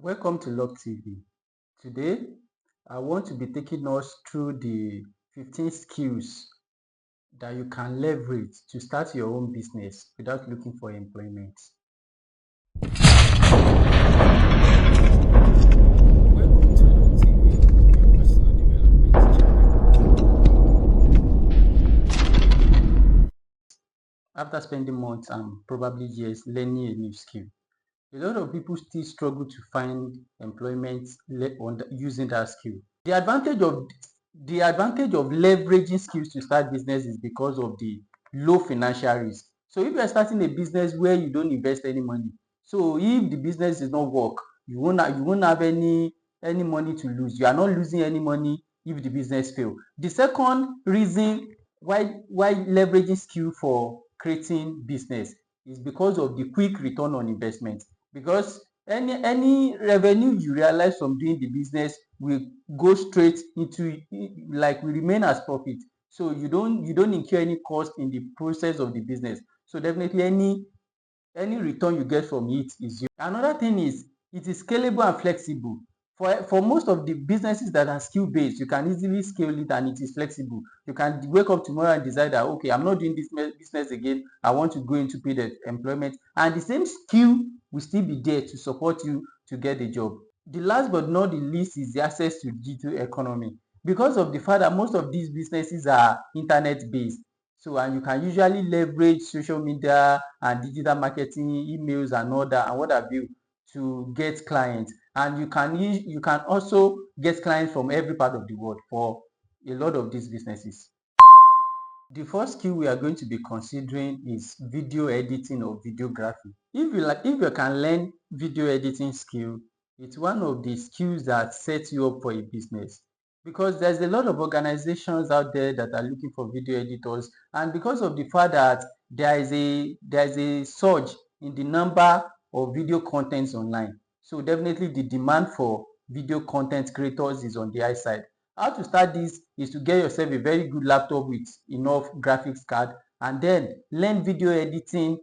Welcome to LuckTV. Today, I want to be taking us through the 15 skills that you can leverage to start your own business without looking for employment. Welcome to LuckTV, your personal development channel. After spending months and probably years learning a new skill, a lot of people still struggle to find employment using that skill. The advantage of leveraging skills to start business is because of the low financial risk. So if you are starting a business where you don't invest any money, so if the business does not work, you won't have any money to lose. You are not losing any money if the business fail. The second reason why leveraging skill for creating business is because of the quick return on investment. Because any revenue you realize from doing the business will go straight into, like, will remain as profit. So you don't incur any cost in the process of the business. So definitely any return you get from it is you. Another thing is it is scalable and flexible. For most of the businesses that are skill based, you can easily scale it and it is flexible. You can wake up tomorrow and decide that, okay, I'm not doing this business again, I want to go into paid employment, and the same skill will still be there to support you to get a job. The last but not the least is the access to digital economy. Because of the fact that most of these businesses are internet based, so and you can usually leverage social media and digital marketing, emails and all that and what have you to get clients. And you can also get clients from every part of the world for a lot of these businesses. The first skill we are going to be considering is video editing or videography. If you can learn video editing skill, it's one of the skills that sets you up for a business, because there's a lot of organizations out there that are looking for video editors, and because of the fact that there is a surge in the number of video contents online, so definitely the demand for video content creators is on the high side. How to start this is to get yourself a very good laptop with enough graphics card, and then learn video editing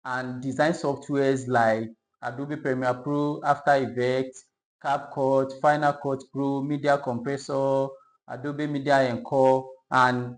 and design softwares like Adobe Premiere Pro, After Effects, CapCut, Final Cut Pro, Media Compressor, Adobe Media Encore, and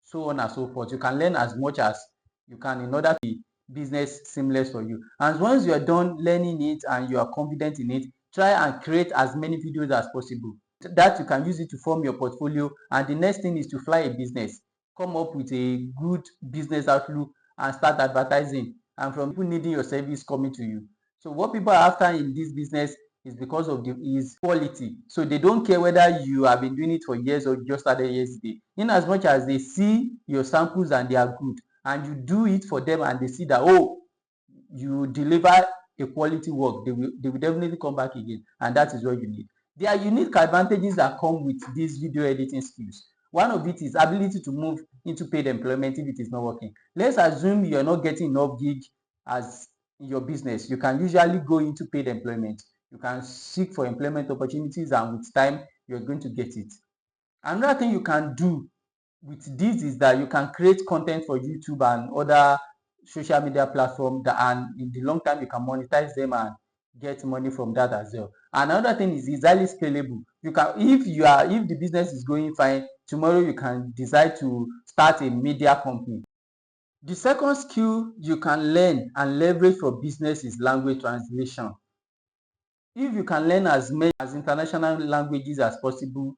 so on and so forth. You can learn as much as you can in order to be business seamless for you. And once you are done learning it and you are confident in it, try and create as many videos as possible. That you can use it to form your portfolio. And the next thing is to fly a business. Come up with a good business outlook and start advertising. And from people needing your service coming to you. So what people are after in this business is because of the is quality. So they don't care whether you have been doing it for years or just started yesterday. In as much as they see your samples and they are good, and you do it for them and they see that, oh, you deliver a quality work, they will definitely come back again, and that is what you need. There are unique advantages that come with these video editing skills. One of it is ability to move into paid employment if it is not working. Let's assume you're not getting enough gig as in your business. You can usually go into paid employment. You can seek for employment opportunities, and with time you're going to get it. Another thing you can do with this is that you can create content for YouTube and other social media platforms, and in the long term you can monetize them and get money from that as well. Another thing is it's highly scalable. You can, if the business is going fine, tomorrow you can decide to start a media company. The second skill you can learn and leverage for business is language translation. If you can learn as many as international languages as possible,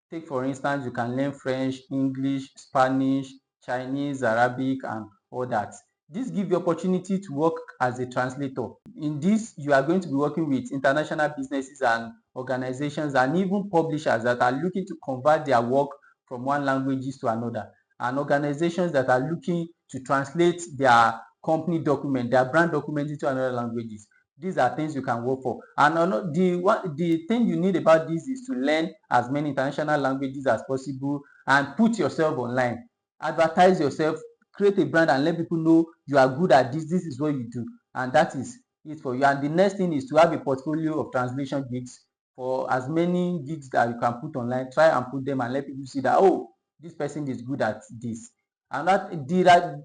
take for instance, you can learn French, English, Spanish, Chinese, Arabic, and all that. This gives you opportunity to work as a translator. In this, you are going to be working with international businesses and organizations and even publishers that are looking to convert their work from one languages to another, and organizations that are looking to translate their company document, their brand document into another languages. These are things you can work for. And the thing you need about this is to learn as many international languages as possible and put yourself online. Advertise yourself, create a brand, and let people know you are good at this. This is what you do, and that is it for you. And the next thing is to have a portfolio of translation gigs. For as many gigs that you can put online, try and put them and let people see that, oh, this person is good at this. And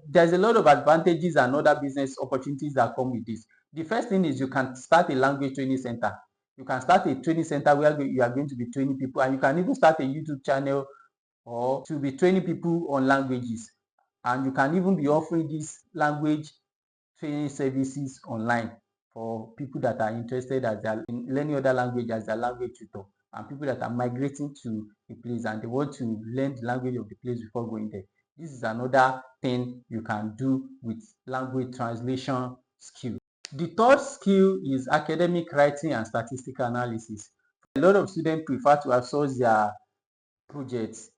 there's a lot of advantages and other business opportunities that come with this. The first thing is you can start a language training center. You can start a training center where you are going to be training people, and you can even start a YouTube channel or to be training people on languages. And you can even be offering this language training services online for people that are interested as they are in learning other language as their language tutor, and people that are migrating to a place and they want to learn the language of the place before going there. This is another thing you can do with language translation skill. The third skill is academic writing and statistical analysis. A lot of students prefer to outsource their projects,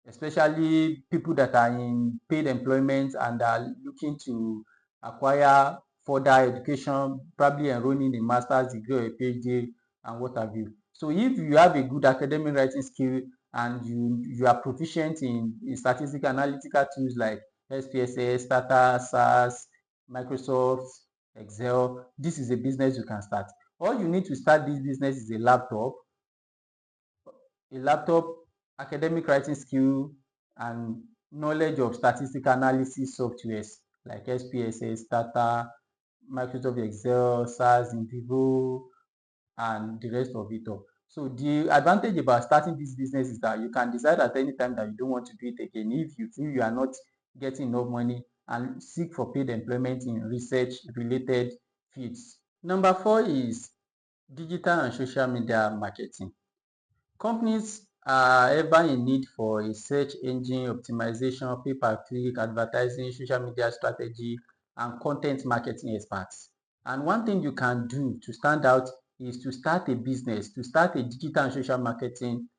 especially people that are in paid employment and are looking to acquire further education, probably enrolling in a master's degree or a PhD and what have you. So if you have a good academic writing skill and you are proficient in statistical analytical tools like SPSS, Stata, SAS, Microsoft, Excel, this is a business you can start. All you need to start this business is a laptop, academic writing skill, and knowledge of statistical analysis softwares like SPSS, Stata, Microsoft Excel, SAS, Invivo, and the rest of it all. So the advantage about starting this business is that you can decide at any time that you don't want to do it again if you feel you are not getting enough money, and seek for paid employment in research related fields. Number 4 is digital and social media marketing. Companies are ever in need for a search engine optimization, pay-per-click advertising, social media strategy, and content marketing experts. And one thing you can do to stand out is to start a business, to start a digital and social marketing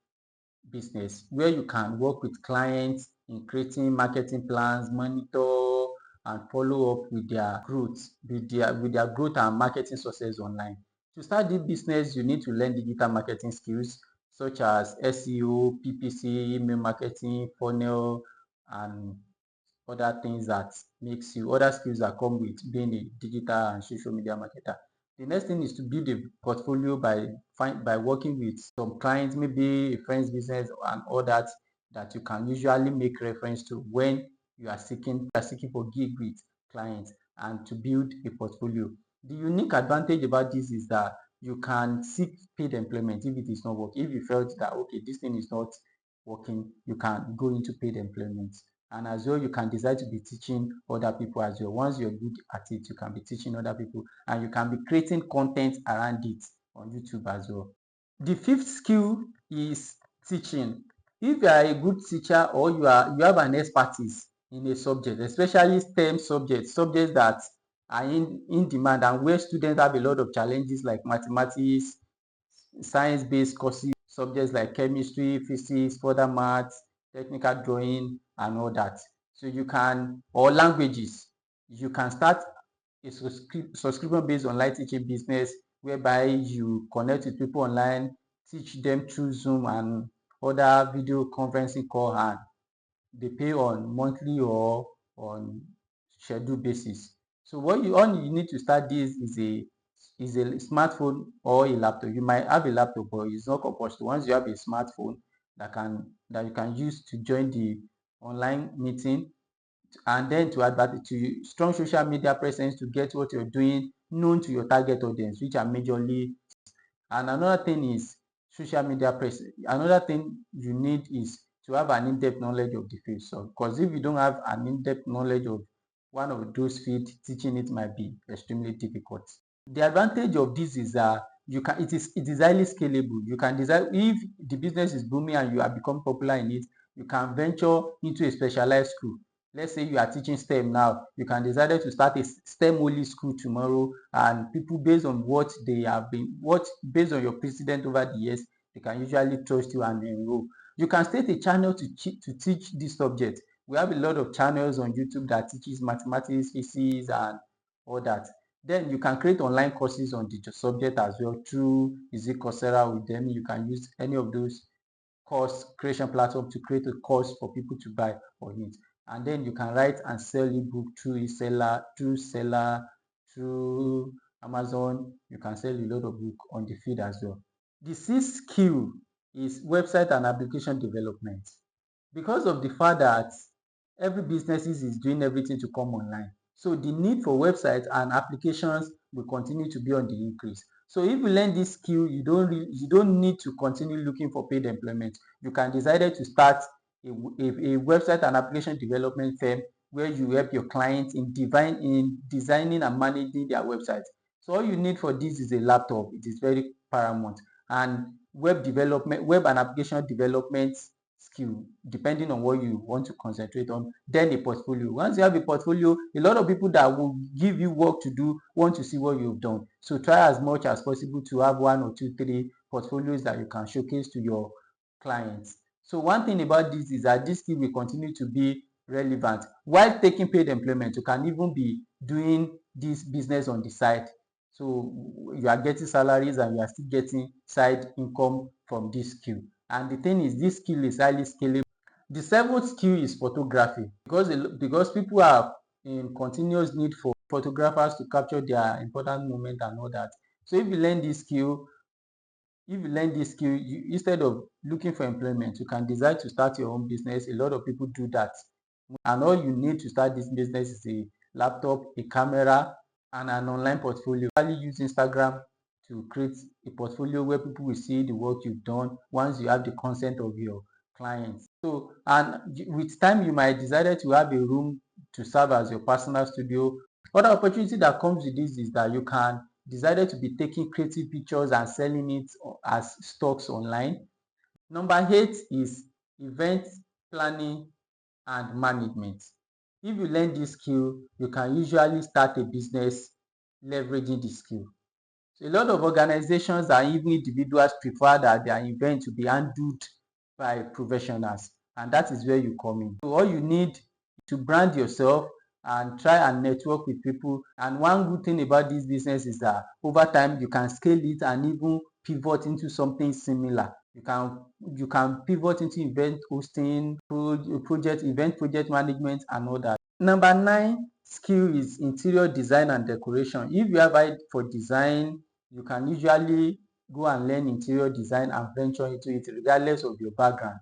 business where you can work with clients in creating marketing plans, monitor and follow up with their growth, with their growth and marketing success online. To start this business, you need to learn digital marketing skills such as SEO, PPC, email marketing, funnel, and other skills that come with being a digital and social media marketer. The next thing is to build a portfolio by working with some clients, maybe a friend's business and all that you can usually make reference to when you are seeking for gig with clients, and to build a portfolio. The unique advantage about this is that you can seek paid employment if it is not working. If you felt that okay, this thing is not working, you can go into paid employment. And as well, you can decide to be teaching other people as well. Once you're good at it, you can be teaching other people, and you can be creating content around it on YouTube as well. The fifth skill is teaching. If you are a good teacher, or you have an expertise in a subject, especially STEM subjects that are in demand and where students have a lot of challenges like mathematics, science-based courses, subjects like chemistry, physics, further maths, technical drawing, and all that. So you can, or languages, you can start a subscription-based online teaching business whereby you connect with people online, teach them through Zoom and other video conferencing call, and they pay on monthly or on schedule basis. So all you need to start this is a smartphone or a laptop. You might have a laptop, but it's not compulsory. Once you have a smartphone that you can use to join the online meeting, and then to advertise, to strong social media presence to get what you're doing known to your target audience, which are majorly. And another thing is social media presence. Another thing you need is to have an in-depth knowledge of the field. So, because if you don't have an in-depth knowledge of one of those fields, teaching it might be extremely difficult. The advantage of this is that it is highly scalable. You can decide if the business is booming and you have become popular in it, you can venture into a specialized school. Let's say you are teaching STEM now, you can decide to start a STEM only school tomorrow, and people, based on based on your precedent over the years, they can usually trust you and enroll. You can start a channel to teach this subject. We have a lot of channels on YouTube that teaches mathematics, physics, and all that. Then you can create online courses on the subject as well through Coursera. With them, you can use any of those course creation platform to create a course for people to buy on it. And then you can write and sell ebook through through Amazon. You can sell a lot of book on the feed as well. The sixth skill is website and application development. Because of the fact that every business is doing everything to come online, So the need for websites and applications will continue to be on the increase. So if you learn this skill, you don't need to continue looking for paid employment. You can decide to start a website and application development firm where you help your clients in designing and managing their websites. So all you need for this is a laptop. It is very paramount. And web and application development skill, depending on what you want to concentrate on. Then a portfolio. Once you have a portfolio, a lot of people that will give you work to do want to see what you've done. So try as much as possible to have 1 or 2, 3 portfolios that you can showcase to your clients. So one thing about this is that this skill will continue to be relevant while taking paid employment. You can even be doing this business on the side. So you are getting salaries and you are still getting side income from this skill. And the thing is, this skill is highly scalable. The seventh skill is photography, because people are in continuous need for photographers to capture their important moment and all that. So if you learn this skill, instead of looking for employment, you can decide to start your own business. A lot of people do that. And all you need to start this business is a laptop, a camera, and an online portfolio. Usually use Instagram to create a portfolio where people will see the work you've done once you have the consent of your clients. So, and with time, you might decide to have a room to serve as your personal studio. Other opportunity that comes with this is that you can decide to be taking creative pictures and selling it as stocks online. Number 8 is event planning and management. If you learn this skill, you can usually start a business leveraging the skill. So a lot of organizations and even individuals prefer that their event to be handled by professionals, and that is where you come in. So all you need to brand yourself and try and network with people. And one good thing about this business is that over time you can scale it and even pivot into something similar. You can pivot into event hosting, project management and all that. Number 9 skill is interior design and decoration. If you have eye for design, you can usually go and learn interior design and venture into it regardless of your background.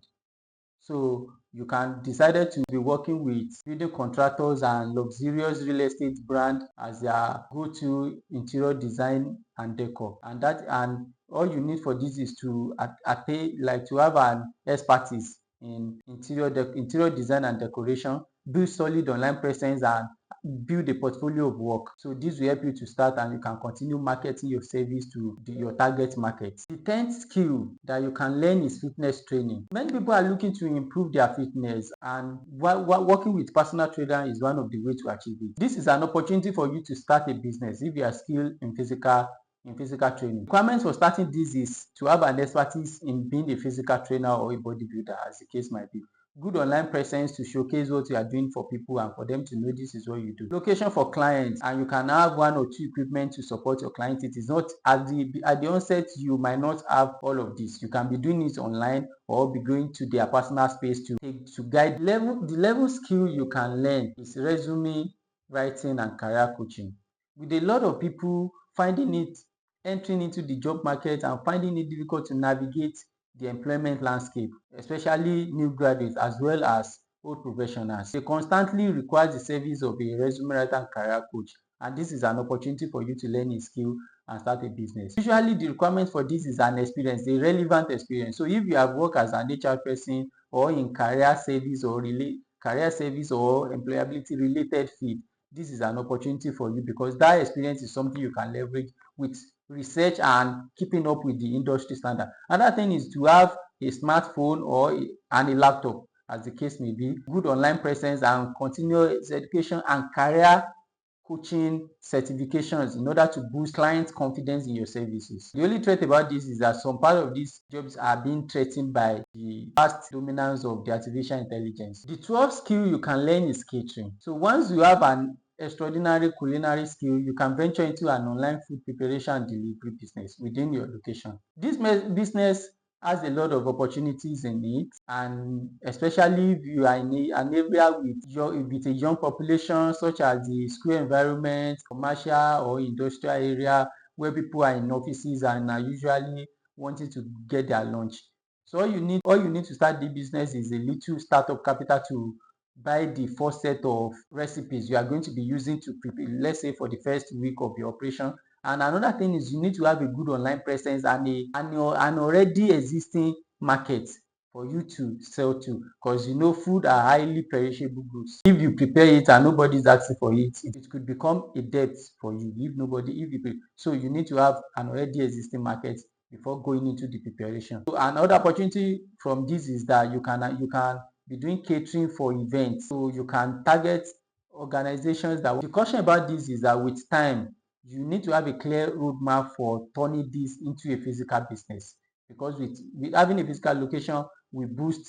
So you can decide to be working with building contractors and luxurious real estate brand as their go-to interior design and decor. And all you need for this is to attain, like, to have an expertise in interior design and decoration, build solid online presence, and build a portfolio of work. So this will help you to start and you can continue marketing your service to your target market. The 10th skill that you can learn is fitness training. Many people are looking to improve their fitness, and working with personal trainer is one of the ways to achieve it. This is an opportunity for you to start a business if you are skilled in physical training. Requirements for starting this is to have an expertise in being a physical trainer or a bodybuilder, as the case might be. Good online presence to showcase what you are doing for people and for them to know this is what you do. Location for clients, and you can have 1 or 2 equipment to support your client. It is not at the onset, you might not have all of this. You can be doing it online or be going to their personal space to guide. The level skill you can learn is resume writing and career coaching. With a lot of people finding it entering into the job market and finding it difficult to navigate the employment landscape, especially new graduates as well as old professionals. They constantly require the service of a resume writer and career coach, and this is an opportunity for you to learn a skill and start a business. Usually the requirement for this is an experience, a relevant experience. So if you have worked as an HR person or in career service or employability related field, this is an opportunity for you because that experience is something you can leverage with research and keeping up with the industry standard. Another thing is to have a smartphone and a laptop, as the case may be, good online presence and continuous education and career coaching certifications in order to boost client confidence in your services. The only threat about this is that some part of these jobs are being threatened by the vast dominance of the artificial intelligence. The 12th skill you can learn is catering. So once you have an extraordinary culinary skill, you can venture into an online food preparation and delivery business within your location. This business has a lot of opportunities in it, and especially if you are in an area with a young population, such as the school environment, commercial or industrial area where people are in offices and are usually wanting to get their lunch. So all you need to start the business is a little startup capital to buy the first set of recipes you are going to be using to prepare, let's say for the first week of your operation. And another thing is you need to have a good online presence and an already existing market for you to sell to, because food are highly perishable goods. If you prepare it and nobody is asking for it, it could become a debt for you. So you need to have an already existing market before going into the preparation. So another opportunity from this is that you can be doing catering for events. So you can target organizations that. The caution about this is that with time, you need to have a clear roadmap for turning this into a physical business, because with having a physical location will boost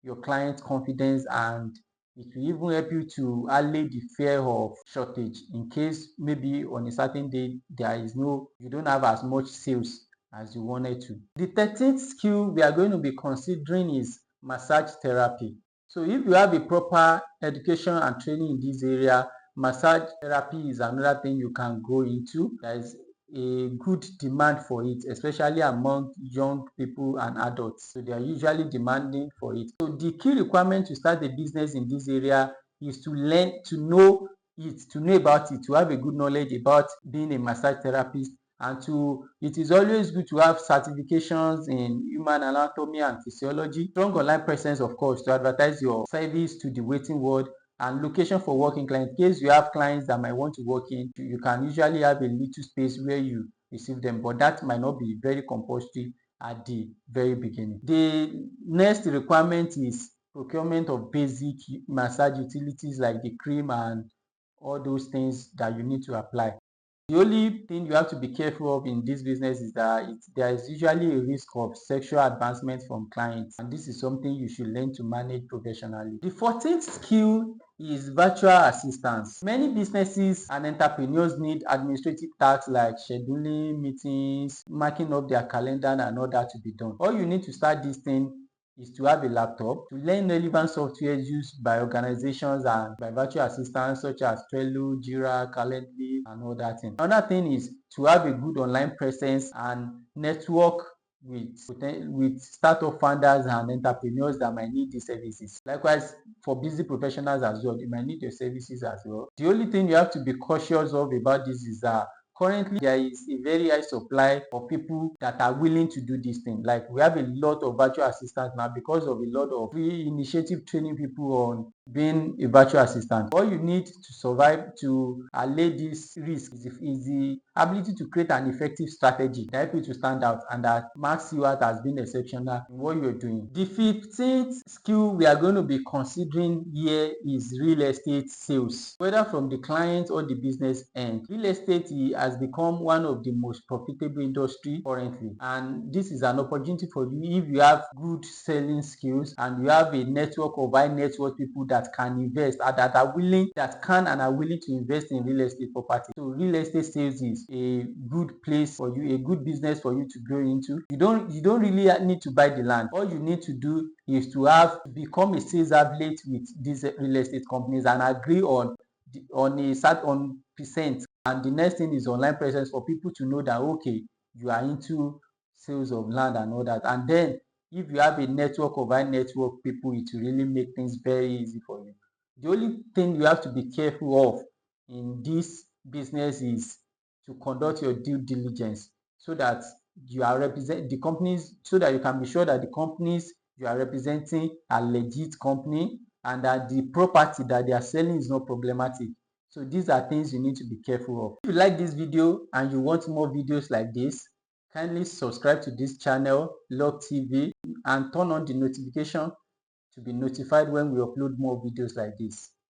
your client's confidence, and it will even help you to allay the fear of shortage in case maybe on a certain day you don't have as much sales as you wanted to. The 13th skill we are going to be considering is massage therapy. So if you have a proper education and training in this area, massage therapy is another thing you can go into. There is a good demand for it, especially among young people and adults. So they are usually demanding for it. So the key requirement to start a business in this area is to learn, to know about it, to have a good knowledge about being a massage therapist, and it is always good to have certifications in human anatomy and physiology, strong online presence, of course, to advertise your service to the waiting world, and location for working clients. In case you have clients that might want to work in, you can usually have a little space where you receive them, but that might not be very compulsory at the very beginning. The next requirement is procurement of basic massage utilities like the cream and all those things that you need to apply. The only thing you have to be careful of in this business is that there is usually a risk of sexual advancement from clients, and this is something you should learn to manage professionally. The 14th skill is virtual assistance. Many businesses and entrepreneurs need administrative tasks like scheduling meetings, marking up their calendar, and all that to be done. All you need to start this thing is to have a laptop, to learn relevant software used by organizations and by virtual assistants such as Trello, Jira, Calendly, and all that thing. Another thing is to have a good online presence and network with startup founders and entrepreneurs that might need these services. Likewise, for busy professionals as well, they might need your services as well. The only thing you have to be cautious of about this is that currently there is a very high supply of people that are willing to do this thing. Like we have a lot of virtual assistants now because of a lot of free initiative training people on being a virtual assistant. All you need to survive, to allay this risk, is the ability to create an effective strategy that helps you to stand out and that marks you out as being exceptional in what you're doing. The 15th skill we are going to be considering here is real estate sales. Whether from the client or the business end, real estate has become one of the most profitable industry currently, and this is an opportunity for you if you have good selling skills and you have a network of high net worth people that can invest and that can and are willing to invest in real estate property. So real estate sales is a good place for you, a good business for you to grow into. You don't really need to buy the land. All you need to do is to become a sales outlet with these real estate companies and agree on percent. And the next thing is online presence for people to know that okay, you are into sales of land and all that. And then if you have a network of high network people, it will really make things very easy for you. The only thing you have to be careful of in this business is to conduct your due diligence so that you are represent the companies, so that you can be sure that the companies you are representing are legit company and that the property that they are selling is not problematic. So these are things you need to be careful of. If you like this video and you want more videos like this, kindly subscribe to this channel, LuckTV, and turn on the notification to be notified when we upload more videos like this.